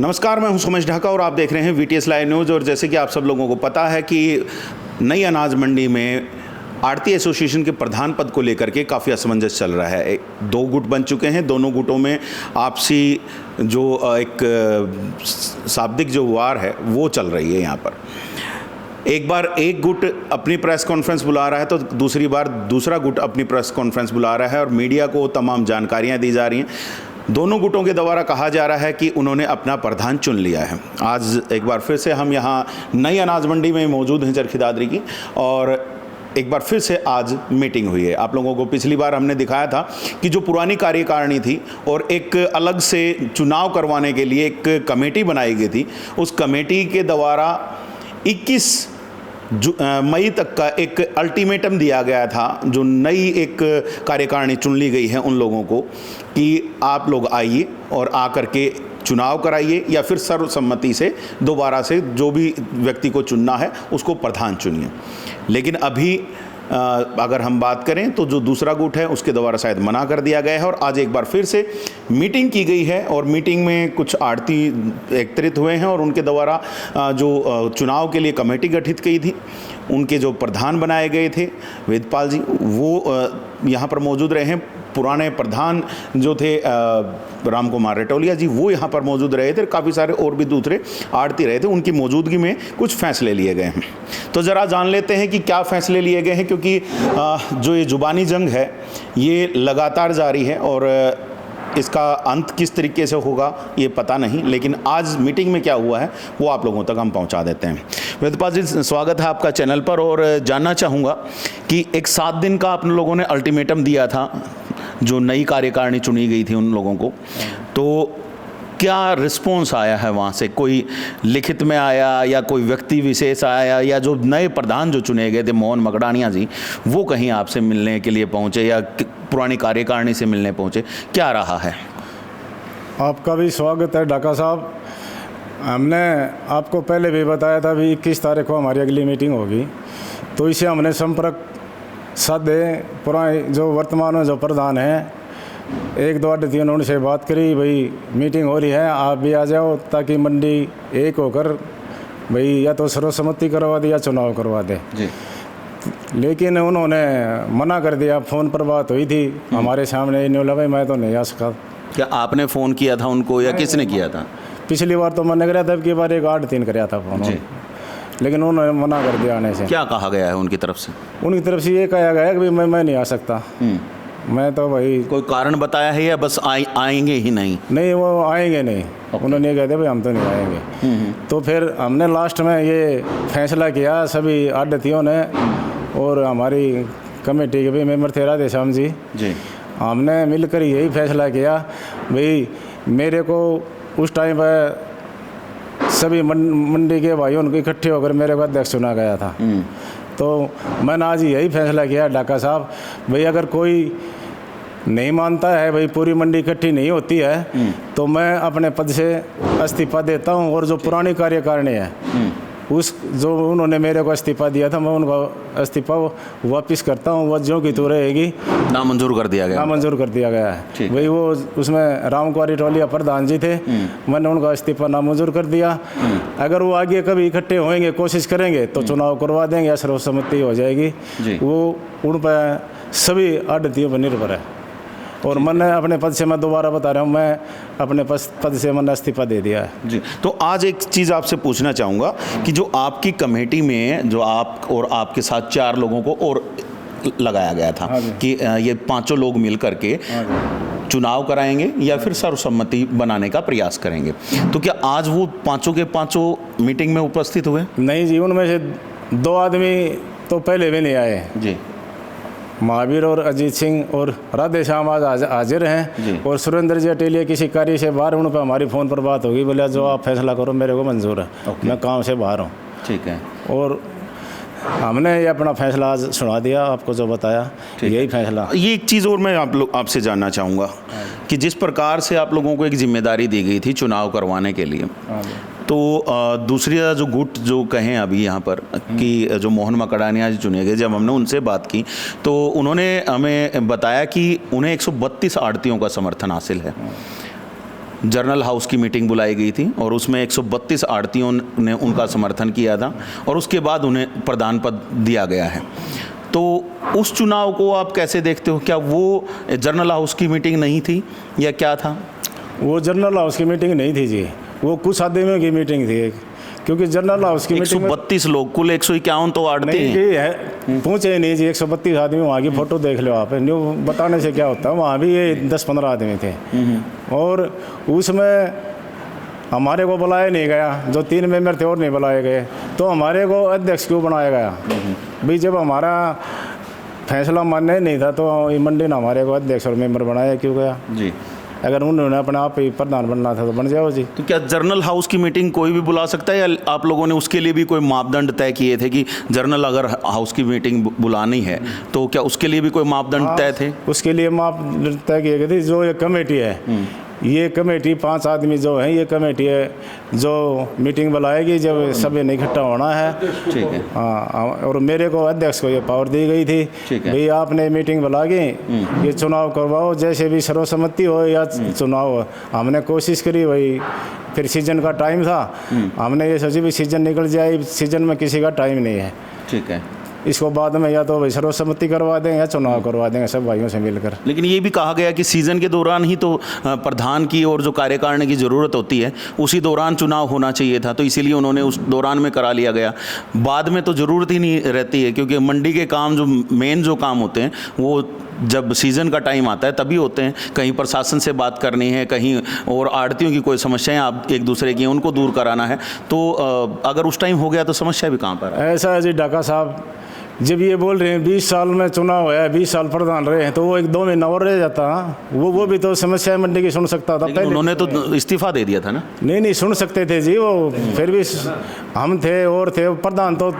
नमस्कार, मैं हूं सुमेश ढाका और आप देख रहे हैं वीटीएस लाइव न्यूज़। और जैसे कि आप सब लोगों को पता है कि नई अनाज मंडी में आढ़ती एसोसिएशन के प्रधान पद को लेकर के काफ़ी असमंजस चल रहा है। दो गुट बन चुके हैं, दोनों गुटों में आपसी जो एक शाब्दिक जो वार है वो चल रही है। यहाँ पर एक बार एक गुट अपनी प्रेस कॉन्फ्रेंस बुला रहा है तो दूसरी बार दूसरा गुट अपनी प्रेस कॉन्फ्रेंस बुला रहा है और मीडिया को तमाम जानकारियाँ दी जा रही हैं। दोनों गुटों के द्वारा कहा जा रहा है कि उन्होंने अपना प्रधान चुन लिया है। आज एक बार फिर से हम यहाँ नई अनाज मंडी में मौजूद हैं चरखी दादरी की, और एक बार फिर से आज मीटिंग हुई है। आप लोगों को पिछली बार हमने दिखाया था कि जो पुरानी कार्यकारिणी थी और एक अलग से चुनाव करवाने के लिए एक कमेटी बनाई गई थी, उस कमेटी के द्वारा 21 मई तक का एक अल्टीमेटम दिया गया था। जो नई एक कार्यकारिणी चुन ली गई है उन लोगों को कि आप लोग आइए और आकर के चुनाव कराइए या फिर सर्वसम्मति से दोबारा से जो भी व्यक्ति को चुनना है उसको प्रधान चुनिए। लेकिन अभी अगर हम बात करें तो जो दूसरा गुट है उसके द्वारा शायद मना कर दिया गया है और आज एक बार फिर से मीटिंग की गई है और मीटिंग में कुछ आढ़ती एकत्रित हुए हैं और उनके द्वारा जो चुनाव के लिए कमेटी गठित की थी, उनके जो प्रधान बनाए गए थे वेदपाल जी, वो यहाँ पर मौजूद रहे हैं। पुराने प्रधान जो थे राम कुमार रेटोलिया जी, वो यहाँ पर मौजूद रहे थे। काफ़ी सारे और भी दूसरे आढ़ती रहे थे, उनकी मौजूदगी में कुछ फैसले लिए गए हैं। तो ज़रा जान लेते हैं कि क्या फ़ैसले लिए गए हैं, क्योंकि जो ये जुबानी जंग है ये लगातार जारी है और इसका अंत किस तरीके से होगा ये पता नहीं। लेकिन आज मीटिंग में क्या हुआ है वो आप लोगों तक हम पहुंचा देते हैं। वेदपाल जी, स्वागत है आपका चैनल पर। और जानना चाहूँगा कि एक 7 दिन का आप लोगों ने अल्टीमेटम दिया था जो नई कार्यकारिणी चुनी गई थी उन लोगों को, तो क्या रिस्पॉन्स आया है वहाँ से? कोई लिखित में आया या कोई व्यक्ति विशेष आया या जो नए प्रधान जो चुने गए थे मोहन मकड़ानिया जी, वो कहीं आपसे मिलने के लिए पहुँचे या पुरानी कार्यकारिणी से मिलने पहुँचे? क्या रहा है? आपका भी स्वागत है ढाका साहब। हमने आपको पहले भी बताया था भी 21 तारीख को हमारी अगली मीटिंग होगी, तो इसे हमने संपर्क साधे। पुराने जो वर्तमान में जो प्रधान हैं, 1-2 आढ़ती उनसे बात करी, भाई मीटिंग हो रही है, आप भी आ जाओ ताकि मंडी एक होकर भाई या तो सर्वसम्मति करवा दे या चुनाव करवा दे जी। लेकिन उन्होंने मना कर दिया। फ़ोन पर बात हुई थी हमारे सामने, इन्होंने बोला भाई मैं तो नहीं आ सका। क्या आपने फ़ोन किया था उनको या किसने किया था? पिछली बार तो मैंने कराया था, अब की बार 1-8-3 कराया था फ़ोन, लेकिन उन्होंने मना कर दिया आने से। क्या कहा गया है उनकी तरफ से? उनकी तरफ से ये कहा गया कि भाई मैं नहीं आ सकता। मैं तो भाई कोई कारण बताया है या बस आएंगे ही नहीं? नहीं, वो आएंगे नहीं। उन्होंने ये कह दिया भाई हम तो नहीं आएंगे। तो फिर हमने लास्ट में ये फैसला किया सभी आढ़तियों ने और हमारी कमेटी के भी मेंबर थे राधेश्याम जी, हमने मिलकर यही फैसला किया भाई मेरे को उस टाइम पर सभी मंडी के भाइयों उनको इकट्ठे होकर मेरे को अध्यक्ष चुना गया था। तो मैंने आज यही फैसला किया ढाका साहब, भाई अगर कोई नहीं मानता है, भाई पूरी मंडी इकट्ठी नहीं होती है, तो मैं अपने पद से इस्तीफा देता हूं और जो पुरानी कार्यकारिणी है उस जो उन्होंने मेरे को इस्तीफा दिया था, मैं उनको इस्तीफा वापस करता हूँ। वह जो की तो रहेगी। नामंजूर कर दिया गया? नामंजूर कर दिया गया है भाई। वो उसमें राम कुमार रेटोलिया प्रधान जी थे, मैंने उनका इस्तीफा नामंजूर कर दिया। अगर वो आगे कभी इकट्ठे होंगे, कोशिश करेंगे तो चुनाव करवा देंगे या सर्वसम्मति हो जाएगी। वो उन पर सभी आढ़तियों पर निर्भर है। और मैंने अपने पद से, मैं दोबारा बता रहा हूँ, मैं अपने पद से मैंने इस्तीफा दे दिया है जी। तो आज एक चीज़ आपसे पूछना चाहूँगा कि जो आपकी कमेटी में जो आप और आपके साथ 4 लोगों को और लगाया गया था कि ये 5 लोग मिल करके चुनाव कराएंगे या फिर सर्वसम्मति बनाने का प्रयास करेंगे, तो क्या आज वो 5 के 5 मीटिंग में उपस्थित हुए? नहीं जी, उनमें से 2 आदमी तो पहले भी नहीं आए जी। महावीर और अजीत सिंह और राधेश्याम आज हाजिर हैं और सुरेंद्र जी अटेलिया किसी कार्य से बाहर, उन पर हमारी फ़ोन पर बात होगी, बोला जो आप फैसला करो मेरे को मंजूर है, मैं काम से बाहर हूँ। ठीक है। और हमने ये अपना फैसला आज सुना दिया, आपको जो बताया यही फैसला। ये एक चीज़ और मैं आपसे जानना चाहूँगा कि जिस प्रकार से आप लोगों को एक जिम्मेदारी दी गई थी चुनाव करवाने के लिए, तो दूसरा जो गुट जो कहें अभी यहाँ पर कि जो मोहन मकड़ानिया जी चुने गए, जब हमने उनसे बात की तो उन्होंने हमें बताया कि उन्हें 132 आढ़तियों का समर्थन हासिल है। जर्नल हाउस की मीटिंग बुलाई गई थी और उसमें 132 आड़तियों ने उनका समर्थन किया था और उसके बाद उन्हें प्रधान पद दिया गया है। तो उस चुनाव को आप कैसे देखते हो? क्या वो जर्नल हाउस की मीटिंग नहीं थी या क्या था? वो जर्नल हाउस की मीटिंग नहीं थी जी, वो कुछ आदमियों की मीटिंग थी, क्योंकि जर्नल हाउस की मीटिंग 132 लोग, कुल 151 तो आड़ती हैं। पहुँचे नहीं जी, 132 आदमी वहाँ की फ़ोटो देख लो आप, न्यू बताने से क्या होता है, वहाँ भी ये 10-15 आदमी थे और उसमें हमारे को बुलाया नहीं गया, जो 3 मेंबर थे और नहीं बुलाए गए, तो हमारे को अध्यक्ष क्यों बनाया गया? भाई जब हमारा फैसला मानने नहीं था तो मंडी ने हमारे को अध्यक्ष और मेंबर बनाया क्यों गया जी? अगर उन्होंने अपने आप ही प्रधान बनना था तो बन जाओ जी। तो क्या जर्नल हाउस की मीटिंग कोई भी बुला सकता है या आप लोगों ने उसके लिए भी कोई मापदंड तय किए थे कि जर्नल अगर हाउस की मीटिंग बुलानी है तो क्या उसके लिए भी कोई मापदंड तय थे? उसके लिए मापदंड तय किए गए थे। जो ये कमेटी है, ये कमेटी 5 आदमी जो हैं, ये कमेटी है जो मीटिंग बुलाएगी जब सभी ने इकट्ठा होना है। ठीक है। हाँ, और मेरे को अध्यक्ष को ये पावर दी गई थी, भाई आपने मीटिंग बुला के ये चुनाव करवाओ, जैसे भी सर्वसम्मति हो या चुनाव हो। हमने कोशिश करी, वही फिर सीजन का टाइम था, हमने ये सोची भी सीजन निकल जाए, सीजन में किसी का टाइम नहीं है। ठीक है, इसको बाद में या तो भाई सर्वसम्मति करवा दें या चुनाव करवा देंगे सब भाइयों से मिलकर। लेकिन ये भी कहा गया कि सीजन के दौरान ही तो प्रधान की और जो कार्यकारिणी की ज़रूरत होती है उसी दौरान चुनाव होना चाहिए था, तो इसीलिए उन्होंने उस दौरान में करा लिया गया। बाद में तो ज़रूरत ही नहीं रहती है, क्योंकि मंडी के काम जो मेन जो काम होते हैं वो जब सीज़न का टाइम आता है तभी होते हैं। कहीं प्रशासन से बात करनी है, कहीं और आड़तियों की कोई समस्याएं आप एक दूसरे की उनको दूर कराना है, तो अगर उस टाइम हो गया तो समस्या भी कहाँ पर है? ऐसा है जी डाका साहब, जब ये बोल रहे हैं 20 साल में चुनाव है, 20 साल प्रधान रहे हैं, तो वो 1-2 महीना और रह जाता, वो भी तो समस्या मंडी की सुन सकता था। पहले उन्होंने तो इस्तीफा दे दिया था ना। नहीं सुन सकते थे जी, वो फिर भी हम थे और थे, प्रधान तो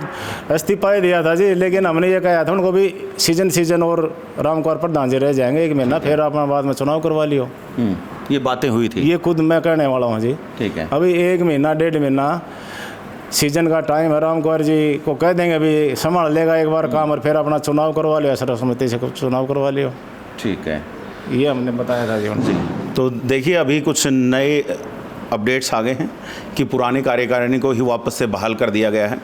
इस्तीफा ही दिया था जी, लेकिन हमने ये कहा था उनको भी सीजन और राम कुमार प्रधान जी रह जाएंगे 1 महीना, फिर अपना बाद में चुनाव करवा लियो। ये बातें हुई थी, ये खुद मैं कहने वाला हूँ जी। ठीक है, अभी 1 महीना 1.5 महीना सीजन का टाइम है, राम कुमार जी को कह देंगे अभी संभाल लेगा एक बार काम और फिर अपना चुनाव करवा लिया, सर्वसम्मति से चुनाव करवा लियो। ठीक है, ये हमने बताया था जी उनसे। तो देखिए अभी कुछ नए अपडेट्स आ गए हैं कि पुरानी कार्यकारिणी को ही वापस से बहाल कर दिया गया है।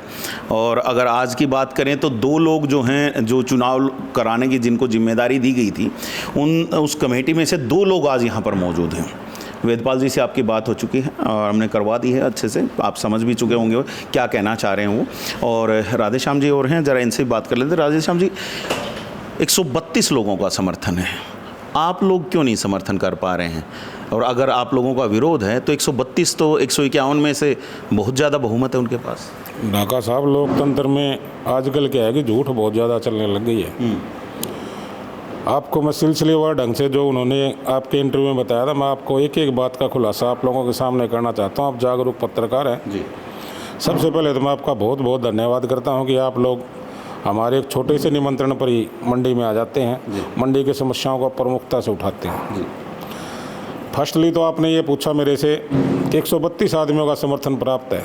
और अगर आज की बात करें तो 2 लोग जो हैं, जो चुनाव कराने की जिनको जिम्मेदारी दी गई थी, उस कमेटी में से 2 लोग आज यहाँ पर मौजूद हैं। वेदपाल जी से आपकी बात हो चुकी है और हमने करवा दी है अच्छे से, आप समझ भी चुके होंगे क्या कहना चाह रहे हैं वो। और राधेश्याम जी और हैं, ज़रा इनसे बात कर लेते हैं। राधेश्याम जी, 132 लोगों का समर्थन है, आप लोग क्यों नहीं समर्थन कर पा रहे हैं? और अगर आप लोगों का विरोध है तो 132 तो 151 में से बहुत ज़्यादा बहुमत है उनके पास। ढाका साहब, लोकतंत्र में आजकल क्या है कि झूठ बहुत ज़्यादा चलने लग गई है। आपको मैं सिलसिलेवार ढंग से जो उन्होंने आपके इंटरव्यू में बताया था, मैं आपको एक बात का खुलासा आप लोगों के सामने करना चाहता हूँ। आप जागरूक पत्रकार हैं जी। सबसे पहले तो मैं आपका बहुत बहुत धन्यवाद करता हूँ कि आप लोग हमारे एक छोटे से निमंत्रण पर ही मंडी में आ जाते हैं, मंडी की समस्याओं को प्रमुखता से उठाते हैं जी। फर्स्टली तो आपने ये पूछा मेरे से कि 132 आदमियों का समर्थन प्राप्त है।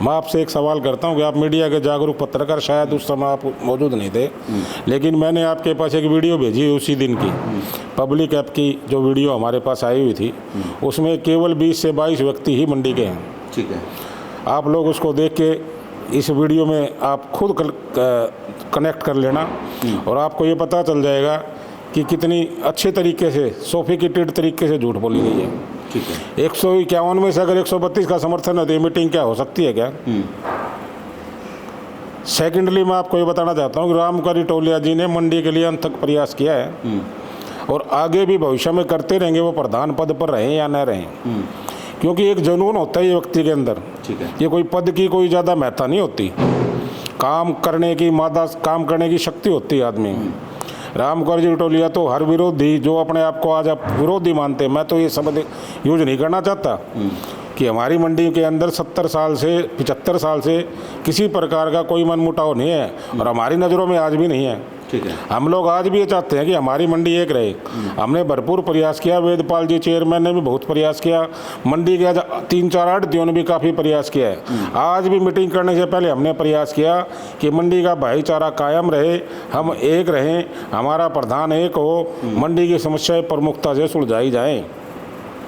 मैं आपसे एक सवाल करता हूँ कि आप मीडिया के जागरूक पत्रकार, शायद उस समय आप मौजूद नहीं थे, लेकिन मैंने आपके पास एक वीडियो भेजी उसी दिन की, पब्लिक ऐप की जो वीडियो हमारे पास आई हुई थी, उसमें केवल 20 से 22 व्यक्ति ही मंडी के हैं। ठीक है, आप लोग उसको देख के इस वीडियो में आप खुद कनेक्ट कर लेना और आपको ये पता चल जाएगा कि कितनी अच्छे तरीके से, सोफिस्टिकेटेड तरीके से झूठ बोली गई है। ठीक है, 151 में से अगर 132 का समर्थन है तो ये मीटिंग क्या हो सकती है क्या? सेकेंडली मैं आपको ये बताना चाहता हूँ कि राम कुमार टोलिया जी ने मंडी के लिए अनथक प्रयास किया है और आगे भी भविष्य में करते रहेंगे, वो प्रधान पद पर रहें या न रहें, क्योंकि एक जुनून होता है ये व्यक्ति के अंदर। ठीक है, ये कोई पद की कोई ज़्यादा महत्ता नहीं होती, काम करने की मादा, काम करने की शक्ति होती है आदमी में। राम कुमार जी टोलिया तो हर विरोधी, जो अपने आप को आज आप विरोधी मानते हैं, मैं तो ये शब्द यूज नहीं करना चाहता कि हमारी मंडी के अंदर 70 साल से 75 साल से किसी प्रकार का कोई मनमुटाव नहीं है और हमारी नज़रों में आज भी नहीं है। ठीक है, हम लोग आज भी ये चाहते हैं कि हमारी मंडी एक रहे। हमने भरपूर प्रयास किया, वेदपाल जी चेयरमैन ने भी बहुत प्रयास किया, मंडी के आज 3-4 आड़तियों ने भी काफ़ी प्रयास किया है। आज भी मीटिंग करने से पहले हमने प्रयास किया कि मंडी का भाईचारा कायम रहे, हम एक रहें, हमारा प्रधान एक हो, मंडी की समस्याएं प्रमुखता से सुलझाई जाएँ।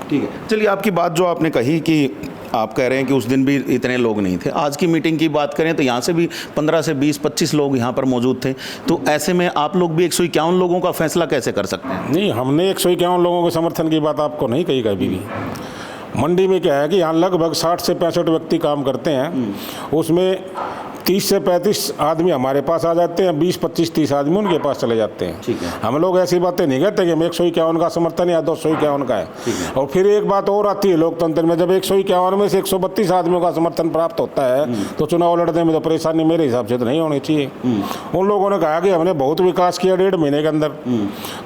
ठीक है, चलिए आपकी बात जो आपने कही कि आप कह रहे हैं कि उस दिन भी इतने लोग नहीं थे, आज की मीटिंग की बात करें तो यहाँ से भी 15 से 20-25 लोग यहाँ पर मौजूद थे, तो ऐसे में आप लोग भी 151 लोगों का फैसला कैसे कर सकते हैं? नहीं, हमने 151 लोगों के समर्थन की बात आपको नहीं कही कभी भी। मंडी में क्या है कि यहाँ लगभग 60 से 65 व्यक्ति काम करते हैं, उसमें 30 से 35 आदमी हमारे पास आ जाते हैं, 20, 25, 30 आदमी उनके पास चले जाते हैं। ठीक है। हम लोग ऐसी बातें नहीं कहते कि हम 151 का समर्थन या 251 का है। और फिर एक बात और आती है लोकतंत्र में, जब 151 में से 132 आदमियों का समर्थन प्राप्त होता है तो चुनाव लड़ने में तो परेशानी मेरे हिसाब से तो नहीं होनी चाहिए। उन लोगों ने कहा कि हमने बहुत विकास किया 1.5 महीने के अंदर,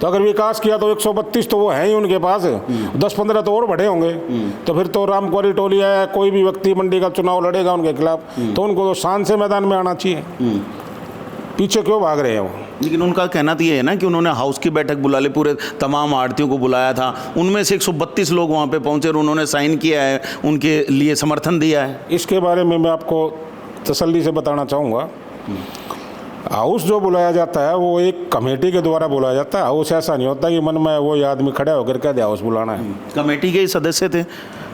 तो अगर विकास किया तो 132 तो वो है ही उनके पास, 10-15 तो और बढ़े होंगे। तो फिर तो रामकुमारी टोली या कोई भी व्यक्ति मंडी का चुनाव लड़ेगा उनके खिलाफ, तो उनको तो शान से मैदान में आना चाहिए। पीछे क्यों भाग रहे हैं वो? लेकिन उनका कहना तो ये है ना कि उन्होंने हाउस की बैठक बुला ली, पूरे तमाम आड़तियों को बुलाया था, उनमें से 132 लोग वहाँ पे पहुँचे और उन्होंने साइन किया है, उनके लिए समर्थन दिया है। इसके बारे में मैं आपको तसल्ली से बताना चाहूँगा, हाउस जो बुलाया जाता है वो एक कमेटी के द्वारा बुलाया जाता है। हाउस ऐसा नहीं होता कि मन में वो ये आदमी खड़ा होकर कह दे हाउस बुलाना है। कमेटी के ही सदस्य थे,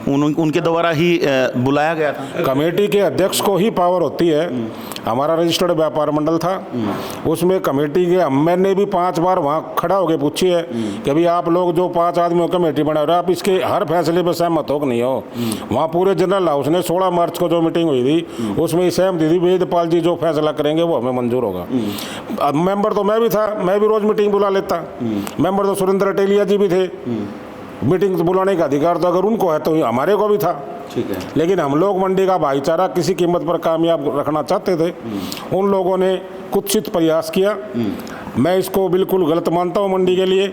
उनके द्वारा ही बुलाया गया था। कमेटी के अध्यक्ष को ही पावर होती है। हमारा रजिस्टर्ड व्यापार मंडल था, उसमें कमेटी के मैंने भी 5 बार वहाँ खड़ा होकर पूछी है कि भाई आप लोग जो 5 आदमियों कमेटी बना रहे हो, आप इसके हर फैसले पर सहमत हो कि नहीं हो। वहाँ पूरे जनरल हाउस ने 16 मार्च को जो मीटिंग हुई थी उसमें सहमति थी, वेदपाल जी जो फैसला करेंगे वो हमें मंजूर होगा। अब मेंबर तो मैं भी था, मैं भी रोज मीटिंग बुला लेता। मेंबर तो सुरेंद्र टेलिया जी भी थे, मीटिंग बुलाने का अधिकार तो अगर उनको है तो हमारे को भी था। ठीक है। लेकिन हम लोग मंडी का भाईचारा किसी कीमत पर कामयाब रखना चाहते थे। उन लोगों ने कुत्सित प्रयास किया, मैं इसको बिल्कुल गलत मानता हूँ मंडी के लिए।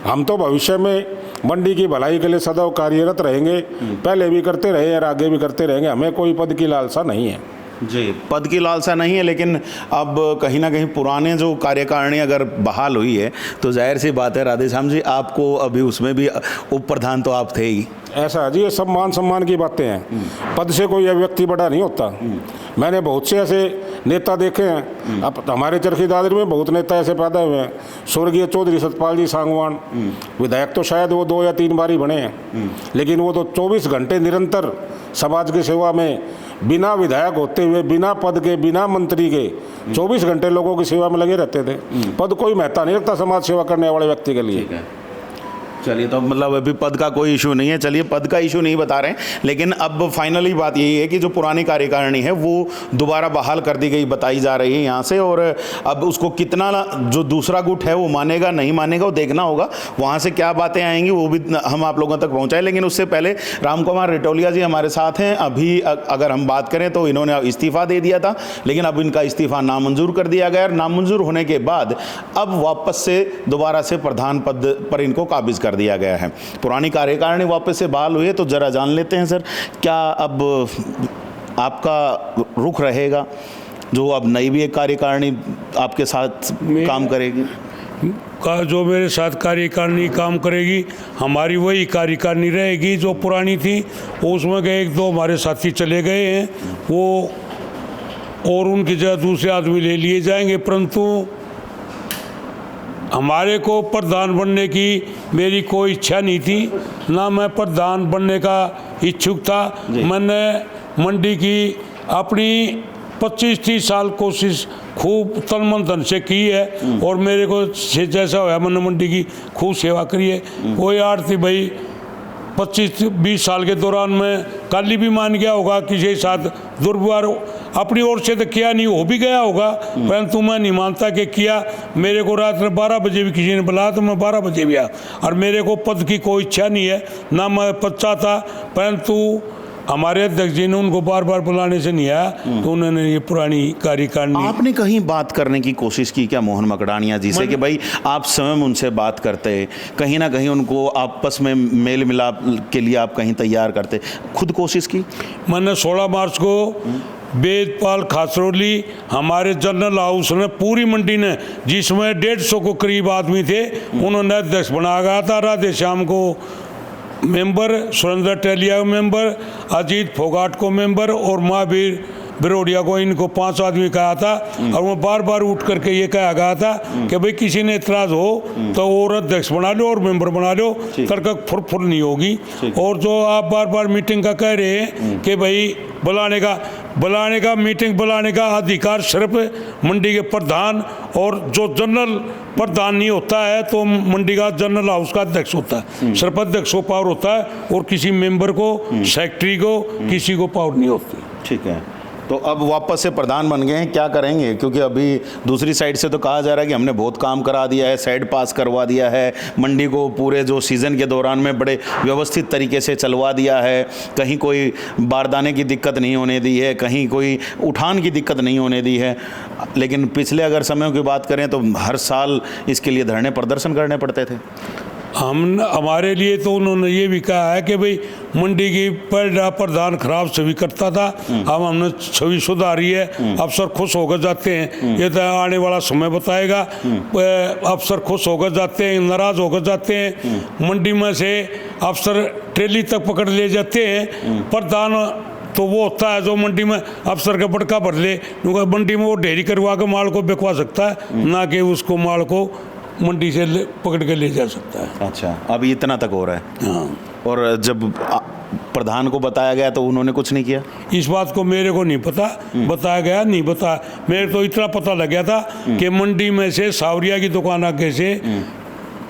हम तो भविष्य में मंडी की भलाई के लिए सदैव कार्यरत रहेंगे, पहले भी करते रहे और आगे भी करते रहेंगे। हमें कोई पद की लालसा नहीं है जी, पद की लालसा नहीं है, लेकिन अब कहीं ना कहीं पुराने जो कार्यकारिणी अगर बहाल हुई है तो जाहिर सी बात है राधेश्याम जी, आपको अभी उसमें भी उप प्रधान तो आप थे ही। ऐसा जी, ये सब मान सम्मान की बातें हैं। पद से कोई व्यक्ति बड़ा नहीं होता। मैंने बहुत से ऐसे नेता देखे हैं, अब हमारे चरखी दादरी में बहुत नेता ऐसे पैदा हुए हैं। स्वर्गीय चौधरी सतपाल जी सांगवान विधायक तो शायद वो 2 या 3 बार ही बने हैं, लेकिन वो तो 24 घंटे निरंतर समाज की सेवा में बिना विधायक होते हुए, बिना पद के, बिना मंत्री के 24 घंटे लोगों की सेवा में लगे रहते थे। पद कोई महत्व नहीं रखता समाज सेवा करने वाले व्यक्ति के लिए। चलिए, तो मतलब अभी पद का कोई इशू नहीं है। चलिए, पद का इशू नहीं बता रहे हैं, लेकिन अब फाइनली बात यही है कि जो पुरानी कार्यकारिणी है वो दोबारा बहाल कर दी गई बताई जा रही है यहाँ से, और अब उसको कितना जो दूसरा गुट है वो मानेगा नहीं मानेगा वो देखना होगा। वहाँ से क्या बातें आएंगी वो भी हम आप लोगों तक पहुँचाएं। लेकिन उससे पहले रामकुमार रिटोलिया जी हमारे साथ हैं। अभी अगर हम बात करें तो इन्होंने इस्तीफ़ा दे दिया था, लेकिन अब इनका इस्तीफ़ा नामंजूर कर दिया गया। नामंजूर होने के बाद अब वापस से दोबारा से प्रधान पद पर इनको काबिज कर दिया गया है। पुरानी कार्यकारिणी वापस से बहाल हुई है, तो जरा जान लेते हैं सर, क्या अब आपका रुख रहेगा जो अब नई भी एक कार्यकारिणी आपके साथ काम करेगी? का जो मेरे साथ कार्यकारिणी काम करेगी, हमारी वही कार्यकारिणी रहेगी जो पुरानी थी। उसमें 1-2 हमारे साथी चले गए हैं वो, और उनकी जगह दूसरे आदमी ले लिए जाएंगे, परंतु हमारे को प्रधान बनने की मेरी कोई इच्छा नहीं थी, ना मैं प्रधान बनने का इच्छुक था। मैंने मंडी की अपनी 25-30 साल कोशिश खूब तन मन धन से की है, और मेरे को जैसा होया मैंने मंडी की खूब सेवा करी है। कोई आड़ती भाई 25-20 साल के दौरान में काली भी मान गया होगा, किसी के साथ दुर्व्यवहार अपनी ओर से तो किया नहीं, हो भी गया होगा, परंतु मैं नहीं मानता कि किया। मेरे को रात में 12 बजे भी किसी ने बुलाया तो मैं 12 बजे भी आया, और मेरे को पद की कोई इच्छा नहीं है, ना मैं पद चाहता। परंतु हमारे अध्यक्ष जी ने उनको बार बार बुलाने से नहीं आया, तो उन्होंने ये पुरानी कार्यकारिणी। आपने कहीं बात करने की कोशिश की क्या मोहन मकड़ानिया जी से कि भाई आप स्वयं उनसे बात करते, कहीं ना कहीं उनको आपस में मेल मिलाप के लिए आप कहीं तैयार करते, खुद कोशिश की? मैंने 16 मार्च को वेदपाल खासरोली हमारे जनरल हाउस ने पूरी मंडी ने, जिसमें 150 को करीब आदमी थे, उन्होंने अध्यक्ष बनाया गया था। राधेश्याम को मेंबर, सुरेंद्र टेलिया को मेंबर, अजीत फोगाट को मेंबर, और महावीर बिरोड़िया को इनको 5 आदमी कहा था और वो बार बार उठ करके ये कहा गया था कि भाई किसी ने इतराज हो तो और अध्यक्ष बना लो और मेंबर बना लो, तर्क फुर नहीं होगी। और जो आप बार बार मीटिंग का कह रहे हैं कि भाई बुलाने का मीटिंग बुलाने का अधिकार सिर्फ मंडी के प्रधान और जो जनरल प्रधान नहीं होता है तो मंडी का जनरल हाउस का अध्यक्ष होता है, सिर्फ अध्यक्ष को पावर होता है और किसी मेंबर को, सेक्रेटरी को, किसी को पावर नहीं होती। ठीक है, तो अब वापस से प्रधान बन गए हैं, क्या करेंगे? क्योंकि अभी दूसरी साइड से तो कहा जा रहा है कि हमने बहुत काम करा दिया है, साइड पास करवा दिया है, मंडी को पूरे जो सीज़न के दौरान में बड़े व्यवस्थित तरीके से चलवा दिया है, कहीं कोई बारदाने की दिक्कत नहीं होने दी है, कहीं कोई उठान की दिक्कत नहीं होने दी है। लेकिन पिछले अगर समयों की बात करें तो हर साल इसके लिए धरने प्रदर्शन करने पड़ते थे। हमारे लिए तो उन्होंने ये भी कहा है कि भाई मंडी की प्रधान खराब छवि करता था, अब हमने छवि सुधारी है, अफसर खुश होकर जाते हैं, ये तो आने वाला समय बताएगा। अफसर खुश होकर जाते हैं, नाराज होकर जाते हैं, मंडी में से अफसर ट्रेली तक पकड़ ले जाते हैं। प्रधान तो वो होता है जो मंडी में अफसर का बड़का भर ले, क्योंकि मंडी में वो ढेरी करवा के माल को बिकवा सकता है, ना कि उसको माल को मंडी से पकड़ के ले जा सकता है। अच्छा, अभी इतना तक हो रहा है। हाँ, और जब प्रधान को बताया गया तो उन्होंने कुछ नहीं किया? इस बात को मेरे को नहीं पता, बताया गया नहीं बताया। मेरे तो इतना पता लग गया था कि मंडी में से सावरिया की दुकान आगे से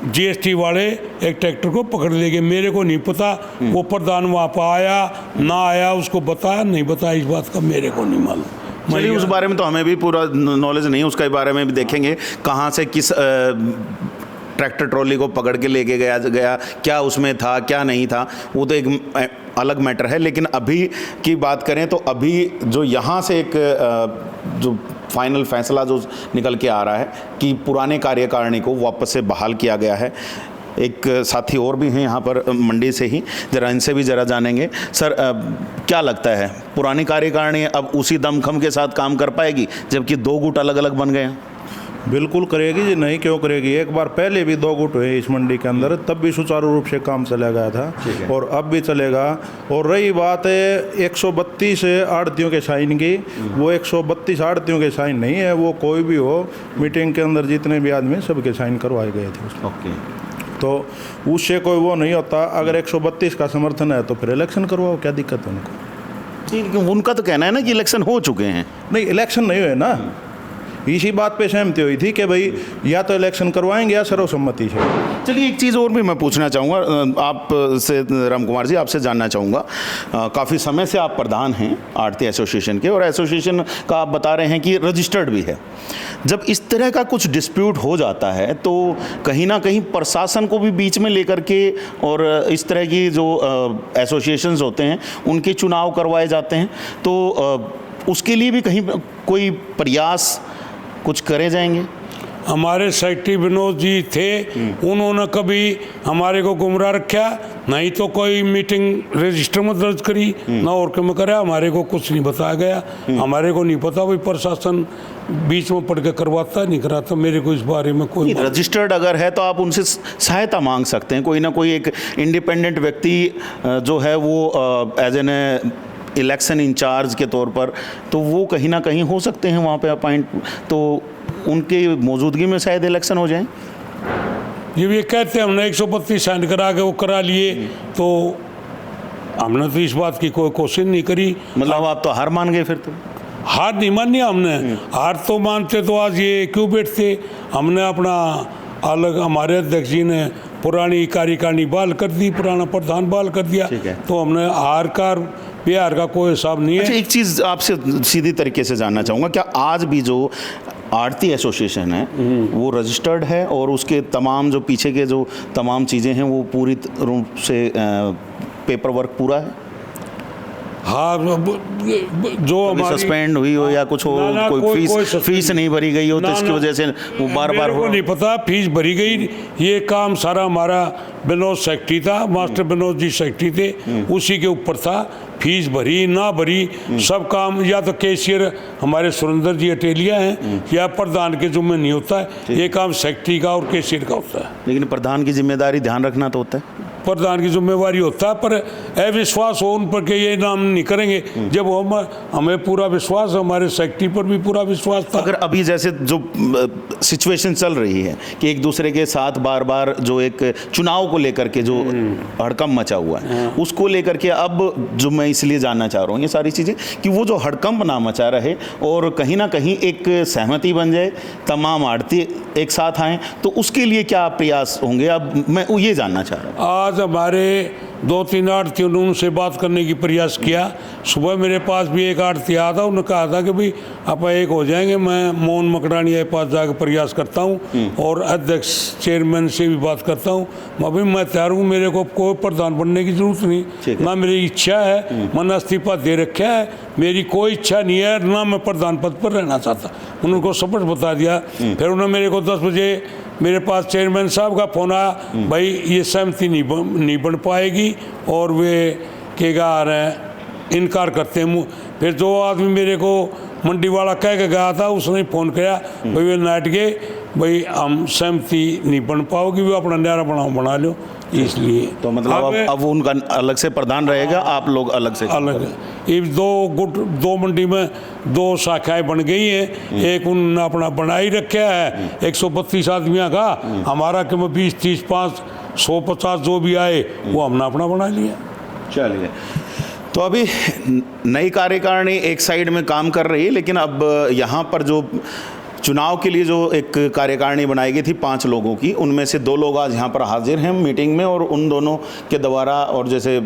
जीएसटी वाले एक ट्रैक्टर को पकड़ ले गए। मेरे को नहीं पता वो प्रधान वहाँ पर आया ना आया, उसको बताया नहीं बताया, इस बात का मेरे को नहीं मालूम। चलिए, उस बारे में तो हमें भी पूरा नॉलेज नहीं, उसके बारे में भी देखेंगे कहाँ से किस ट्रैक्टर ट्रॉली को पकड़ के लेके गया, क्या उसमें था क्या नहीं था, वो तो एक अलग मैटर है। लेकिन अभी की बात करें तो अभी जो यहाँ से एक जो फाइनल फैसला जो निकल के आ रहा है कि पुराने कार्यकारिणी को वापस से बहाल किया गया है। एक साथी और भी हैं यहाँ पर मंडी से ही, जरा इनसे भी जरा जानेंगे। सर, क्या लगता है पुरानी कार्यकारिणी अब उसी दमखम के साथ काम कर पाएगी जबकि 2 गुट अलग अलग बन गए हैं? बिल्कुल करेगी जी, नहीं क्यों करेगी। एक बार पहले भी 2 गुट हुए इस मंडी के अंदर, तब भी सुचारू रूप से काम चला गया था और अब भी चलेगा। और रही बात 132 आड़तियों के साइन की, वो 132 आड़तियों के साइन नहीं है, वो कोई भी हो, मीटिंग के अंदर जितने भी आदमी सबके साइन करवाए गए थे उसमें। ओके, तो उससे कोई वो नहीं होता। अगर 132 का समर्थन है तो फिर इलेक्शन करवाओ, क्या दिक्कत है उनको? उनका तो कहना है ना कि इलेक्शन हो चुके हैं। नहीं, इलेक्शन नहीं हुए ना, इसी बात पे सहमति हुई थी कि भाई या तो इलेक्शन करवाएंगे या सर्वसम्मति से। चलिए, एक चीज़ और भी मैं पूछना चाहूँगा आप से, राम कुमार जी, आपसे जानना चाहूँगा। काफ़ी समय से आप प्रधान हैं आड़ती एसोसिएशन के, और एसोसिएशन का आप बता रहे हैं कि रजिस्टर्ड भी है। जब इस तरह का कुछ डिस्प्यूट हो जाता है तो कहीं ना कहीं प्रशासन को भी बीच में लेकर के और इस तरह की जो एसोसिएशंस होते हैं उनके चुनाव करवाए जाते हैं, तो उसके लिए भी कहीं कोई प्रयास कुछ करे जाएंगे? हमारे सेक्रेटरी विनोद जी थे, उन्होंने कभी हमारे को गुमराह रखा, नहीं तो कोई मीटिंग रजिस्टर में दर्ज करी ना और क्यों में करा, हमारे को कुछ नहीं बताया गया। हमारे को नहीं पता भाई प्रशासन बीच में पड़ के करवाता नहीं कराता, मेरे को इस बारे में कोई। रजिस्टर्ड अगर है तो आप उनसे सहायता मांग सकते हैं, कोई ना कोई एक इंडिपेंडेंट व्यक्ति जो है वो एज एन इलेक्शन इंचार्ज के तौर पर, तो वो कहीं ना कहीं हो सकते हैं वहाँ पे अपॉइंट, तो उनके मौजूदगी में शायद इलेक्शन हो जाए। ये कहते हैं हमने 132 साइन करा के वो करा लिए, तो हमने तो इस बात की कोई कोशिश नहीं करी। मतलब आप तो हार मान गए फिर? तो हार नहीं मानी हमने, हार तो मानते तो आज ये क्यों बैठते। हमने अपना अलग, हमारे अध्यक्ष जी ने पुरानी कार्यकारिणी बहाल कर दी, पुराना प्रधान बहाल कर दिया, तो हमने हार का बिहार का कोई हिसाब नहीं है। अच्छा, एक चीज़ आपसे सीधी तरीके से जानना चाहूँगा, क्या आज भी जो आड़ती एसोसिएशन है वो रजिस्टर्ड है और उसके तमाम जो पीछे के जो तमाम चीज़ें हैं वो पूरी रूप से पेपर वर्क पूरा है? हाँ, जो हमारी सस्पेंड हुई हो या कुछ हो, कोई फीस नहीं भरी गई हो, तो इसकी वजह से वो बार-बार हो? नहीं पता, फीस भरी गई। ये काम सारा हमारा विनोद सेक्रेटरी था, मास्टर विनोद जी सेक्रेटरी थे, उसी के ऊपर था। फीस भरी ना भरी सब काम या तो कैशियर हमारे सुरेंद्र जी अटेलिया हैं या प्रधान के जुम्मे नहीं होता है, ये काम सेक्रेटरी का और कैशियर का होता है। लेकिन प्रधान की जिम्मेदारी ध्यान रखना तो होता है। प्रधान की जिम्मेवारी होता है, पर अविश्वास हो उन पर कि ये नाम नहीं करेंगे, जब हमें पूरा विश्वास है, हमारे सेक्रेटरी पर भी पूरा विश्वास था। अगर अभी जैसे जो सिचुएशन चल रही है कि एक दूसरे के साथ बार बार जो एक चुनाव को लेकर के जो हड़कंप मचा हुआ है, उसको लेकर के अब जो मैं इसलिए जानना चाह रहा हूँ ये सारी चीज़ें कि वो जो हड़कंप ना मचा रहे और कहीं ना कहीं एक सहमति बन जाए, तमाम आड़ती एक साथ आएँ, तो उसके लिए क्या प्रयास होंगे? अब मैं ये जानना चाह रहा हूँ। आज हमारे 2-3 आड़तियों ने उनसे बात करने की प्रयास किया। सुबह मेरे पास भी एक आड़ती आया था, उन्होंने कहा था कि भाई आप एक हो जाएंगे, मैं मोहन मकड़ानिया के पास जाकर प्रयास करता हूँ और अध्यक्ष चेयरमैन से भी बात करता हूँ। अभी मैं तैयार हूँ, मेरे को कोई प्रधान बनने की जरूरत नहीं, ना मेरी इच्छा है, मैंने इस्तीफा दे रखा है, मेरी कोई इच्छा नहीं है, ना मैं प्रधान पद पर रहना चाहता। उनको सब कुछ बता दिया। फिर उन्होंने मेरे को 10 बजे मेरे पास चेयरमैन साहब का फ़ोन आया, भाई ये सहमति नहीं बन पाएगी और वे कहेगा आ रहे हैं, इनकार करते हैं। फिर जो आदमी मेरे को मंडी वाला कह के गया था, उसने फ़ोन किया, भाई वे नाट गए, भाई हम सहमति नहीं बन पाओगी, वो अपना न्यारा बना लो। इसलिए तो मतलब अब उनका अलग से प्रधान रहेगा, आप लोग अलग से अलग। ये दो मंडी में 2 शाखाएं बन गई हैं, एक उन्होंने अपना बनाई रखा है 132 आदमियों का, हमारा कि 20, 30, 5, 150 जो भी आए वो हमने अपना बना लिया। चलिए, तो अभी नई कार्यकारिणी एक साइड में काम कर रही है, लेकिन अब यहाँ पर जो चुनाव के लिए जो एक कार्यकारिणी बनाई गई थी 5 लोगों की, उनमें से 2 लोग आज यहाँ पर हाजिर हैं मीटिंग में, और उन दोनों के द्वारा, और जैसे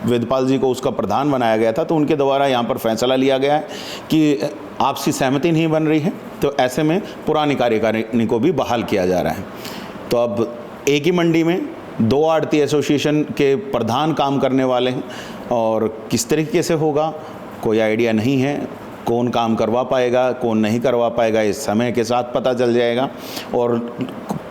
वेदपाल जी को उसका प्रधान बनाया गया था, तो उनके द्वारा यहाँ पर फैसला लिया गया है कि आपसी सहमति नहीं बन रही है, तो ऐसे में पुरानी कार्यकारिणी को भी बहाल किया जा रहा है। तो अब एक ही मंडी में 2 आड़ती एसोसिएशन के प्रधान काम करने वाले हैं, और किस तरीके से होगा कोई आइडिया नहीं है। कौन काम करवा पाएगा, कौन नहीं करवा पाएगा, इस समय के साथ पता चल जाएगा, और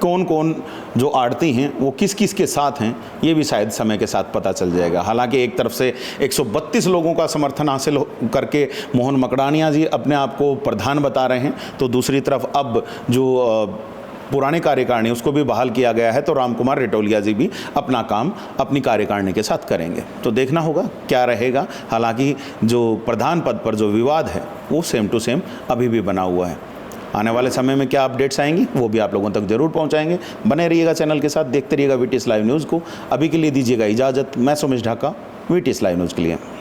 कौन कौन जो आड़ती हैं वो किस किस के साथ हैं ये भी शायद समय के साथ पता चल जाएगा। हालांकि एक तरफ से 132 लोगों का समर्थन हासिल करके मोहन मकड़ानिया जी अपने आप को प्रधान बता रहे हैं, तो दूसरी तरफ अब जो पुरानी कार्यकारिणी उसको भी बहाल किया गया है, तो रामकुमार रिटोलिया जी भी अपना काम अपनी कार्यकारिणी के साथ करेंगे। तो देखना होगा क्या रहेगा। हालांकि जो प्रधान पद पर जो विवाद है वो सेम टू सेम अभी भी बना हुआ है। आने वाले समय में क्या अपडेट्स आएंगी वो भी आप लोगों तक जरूर पहुंचाएंगे। बने रहिएगा चैनल के साथ, देखते रहिएगा VTS लाइव न्यूज़ को। अभी के लिए दीजिएगा इजाज़त। मैं Sumesh Dhaka, VTS live news के लिए।